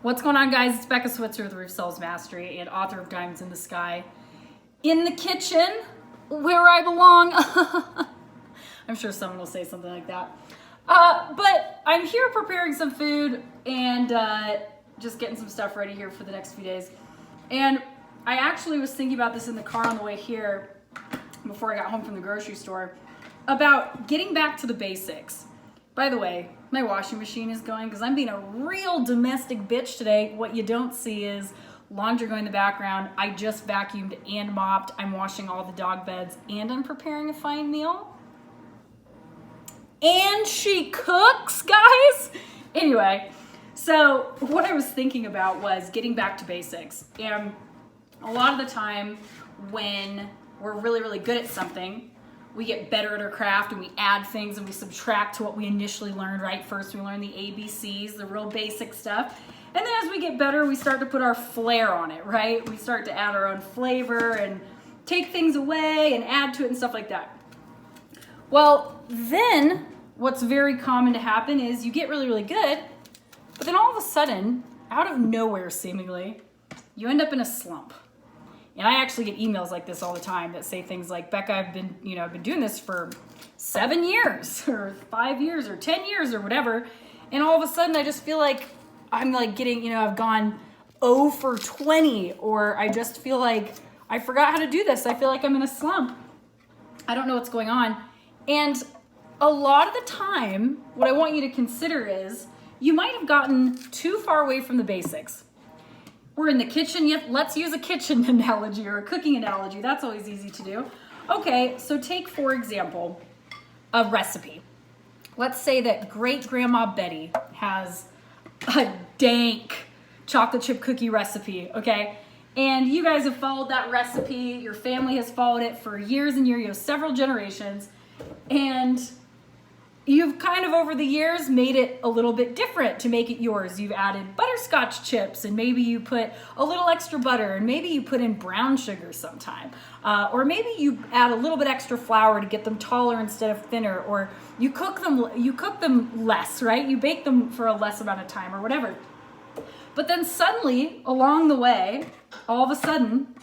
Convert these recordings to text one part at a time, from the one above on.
What's going on, guys? It's Becca Switzer with Roof Sales Mastery and author of Diamonds in the Sky. In the kitchen, where I belong. I'm sure someone will say something like that. But I'm here preparing some food and just getting some stuff ready here for the next few days. And I actually was thinking about this in the car on the way here before I got home from the grocery store about getting back to the basics. By the way, my washing machine is going because I'm being a real domestic bitch today. What you don't see is laundry going in the background. I just vacuumed and mopped. I'm washing all the dog beds and I'm preparing a fine meal. And she cooks, guys. Anyway, so what I was thinking about was getting back to basics. And a lot of the time when we're really, really good at something, we get better at our craft and we add things and we subtract to what we initially learned, right? First we learn the ABCs, the real basic stuff. And then as we get better, we start to put our flair on it, right? We start to add our own flavor and take things away and add to it and stuff like that. Well, then what's very common to happen is you get really, really good, but then all of a sudden, out of nowhere seemingly, you end up in a slump. And I actually get emails like this all the time that say things like, Becca, I've been doing this for 7 years or 5 years or 10 years or whatever. And all of a sudden I just feel like I'm like getting, I've gone 0 for 20, or I just feel like I forgot how to do this. I feel like I'm in a slump. I don't know what's going on. And a lot of the time, what I want you to consider is you might have gotten too far away from the basics. We're in the kitchen, let's use a kitchen analogy or a cooking analogy. That's always easy to do. Okay, so take, for example, a recipe. Let's say that great-grandma Betty has a dank chocolate chip cookie recipe, okay? And you guys have followed that recipe. Your family has followed it for years and years, several generations. And you've kind of over the years made it a little bit different to make it yours. You've added butterscotch chips and maybe you put a little extra butter and maybe you put in brown sugar sometime. Or maybe you add a little bit extra flour to get them taller instead of thinner, or you cook them less, right? You bake them for a less amount of time or whatever. But then suddenly along the way, all of a sudden,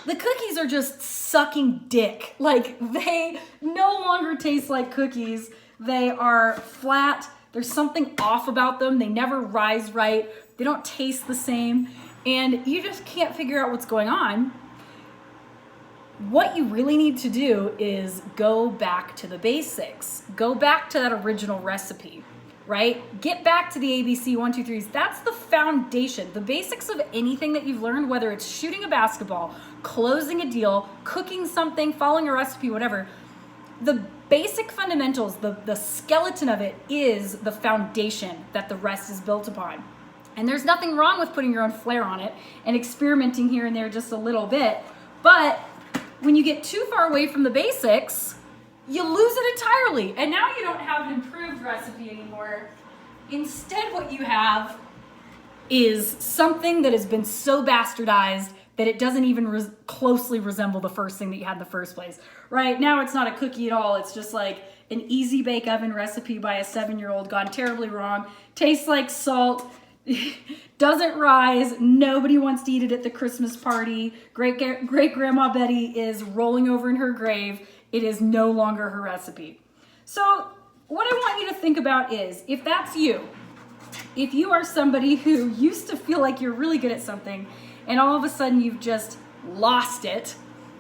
the cookies are just sucking dick. Like they no longer taste like cookies. They are flat. There's something off about them. They never rise right. They don't taste the same. And you just can't figure out what's going on. What you really need to do is go back to the basics. Go back to that original recipe, right? Get back to the ABC 1, 2, 3s. That's the foundation. The basics of anything that you've learned, whether it's shooting a basketball, closing a deal, cooking something, following a recipe, whatever. The basic fundamentals, the skeleton of it is the foundation that the rest is built upon. And there's nothing wrong with putting your own flair on it and experimenting here and there just a little bit. But when you get too far away from the basics, you lose it entirely. And now you don't have an improved recipe anymore. Instead, what you have is something that has been so bastardized that it doesn't even closely resemble the first thing that you had in the first place. Right now it's not a cookie at all. It's just like an easy bake oven recipe by a 7-year-old gone terribly wrong. Tastes like salt, doesn't rise. Nobody wants to eat it at the Christmas party. Great-grandma Betty is rolling over in her grave. It is no longer her recipe. So what I want you to think about is, if that's you, if you are somebody who used to feel like you're really good at something and all of a sudden you've just lost it,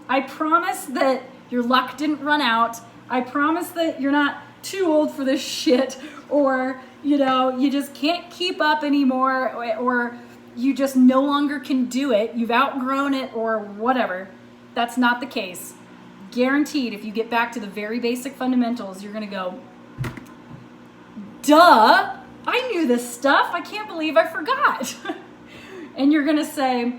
I promise that your luck didn't run out. I promise that you're not too old for this shit, or you just can't keep up anymore, or you just no longer can do it. You've outgrown it or whatever. That's not the case. Guaranteed, if you get back to the very basic fundamentals, you're gonna go, duh, I knew this stuff. I can't believe I forgot. And you're gonna say,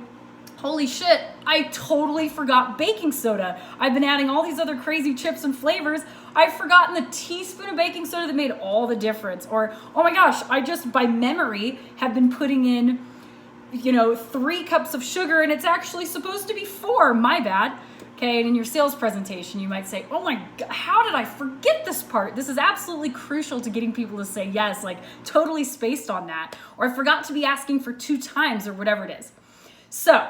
holy shit, I totally forgot baking soda. I've been adding all these other crazy chips and flavors. I've forgotten the teaspoon of baking soda that made all the difference. Or, oh my gosh, I just by memory have been putting in, 3 cups of sugar and it's actually supposed to be 4, my bad. Okay, and in your sales presentation, you might say, oh my God, how did I forget this part? This is absolutely crucial to getting people to say yes, like totally spaced on that. Or I forgot to be asking for 2 times or whatever it is. So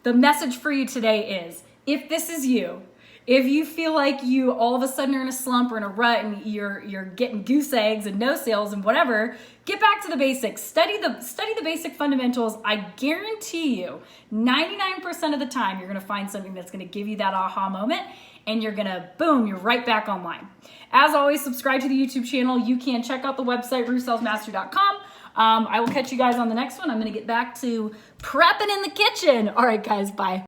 the message for you today is, if this is you, if you feel like you all of a sudden are in a slump or in a rut and you're getting goose eggs and no sales and whatever, get back to the basics. Study the basic fundamentals. I guarantee you 99% of the time you're going to find something that's going to give you that aha moment, and you're going to, boom, you're right back online. As always, subscribe to the YouTube channel. You can check out the website, RUTsalesmastery.com. I will catch you guys on the next one. I'm going to get back to prepping in the kitchen. All right, guys, bye.